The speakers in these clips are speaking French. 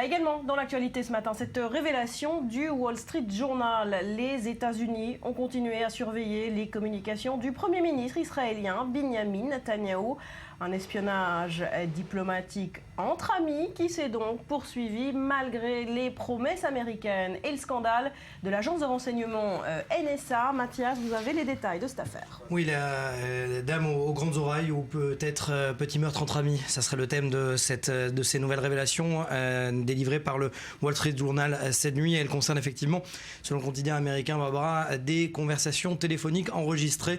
Également dans l'actualité ce matin, cette révélation du Wall Street Journal. Les États-Unis ont continué à surveiller les communications du Premier ministre israélien Binyamin Netanyahou. Un espionnage diplomatique entre amis qui s'est donc poursuivi malgré les promesses américaines et le scandale de l'agence de renseignement NSA. Mathias, vous avez les détails de cette affaire. Oui, la dame aux grandes oreilles ou peut-être petit meurtre entre amis. Ça serait le thème de ces nouvelles révélations délivrées par le Wall Street Journal cette nuit. Elle concerne effectivement, selon le quotidien américain Barbara, des conversations téléphoniques enregistrées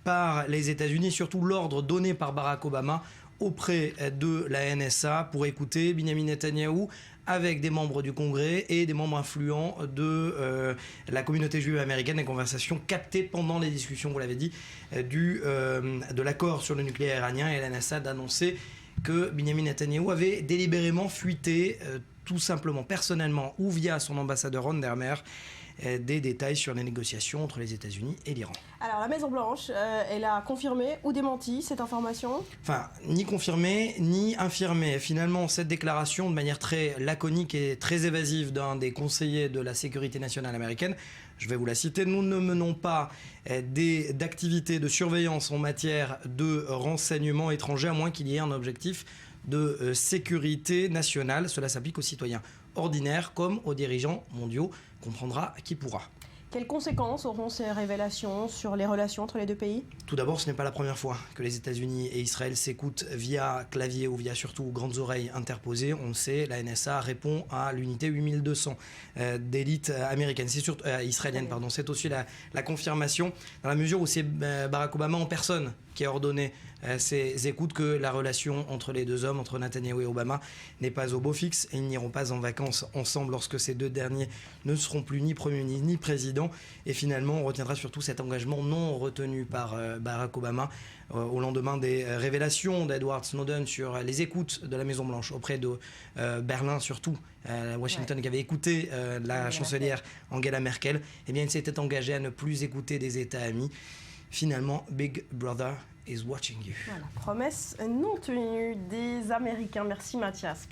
par les États-Unis, surtout l'ordre donné par Barack Obama auprès de la NSA pour écouter Binyamin Netanyahou avec des membres du Congrès et des membres influents de la communauté juive américaine, des conversations captées pendant les discussions, vous l'avez dit, de l'accord sur le nucléaire iranien, et la NSA d'annoncer que Binyamin Netanyahou avait délibérément fuité, tout simplement personnellement ou via son ambassadeur Ron Dermer, des détails sur les négociations entre les États-Unis et l'Iran. Alors la Maison-Blanche, elle a confirmé ou démenti cette information? Enfin, ni confirmé, ni infirmé. Finalement, cette déclaration, de manière très laconique et très évasive d'un des conseillers de la sécurité nationale américaine, je vais vous la citer: nous ne menons pas d'activités de surveillance en matière de renseignement étranger, à moins qu'il y ait un objectif de sécurité nationale. Cela s'applique aux citoyens ordinaires comme aux dirigeants mondiaux. Comprendra qui pourra. Quelles conséquences auront ces révélations sur les relations entre les deux pays? Tout d'abord, ce n'est pas la première fois que les États-Unis et Israël s'écoutent via clavier ou via surtout grandes oreilles interposées. On le sait, la NSA répond à l'unité 8200 d'élite américaine, c'est surtout israélienne, pardon. C'est aussi la confirmation, dans la mesure où c'est Barack Obama en personne qui a ordonné ces écoutes, que la relation entre les deux hommes, entre Netanyahou et Obama, n'est pas au beau fixe, et ils n'iront pas en vacances ensemble lorsque ces deux derniers ne seront plus ni Premier ministre ni président. Et finalement, on retiendra surtout cet engagement non retenu par Barack Obama au lendemain des révélations d'Edward Snowden sur les écoutes de la Maison-Blanche auprès de Berlin, surtout Washington, qui avait écouté la chancelière Angela Merkel. Eh bien, il s'était engagé à ne plus écouter des États amis. Finalement, Big Brother is watching you. Voilà, promesse non tenue des Américains. Merci Mathias.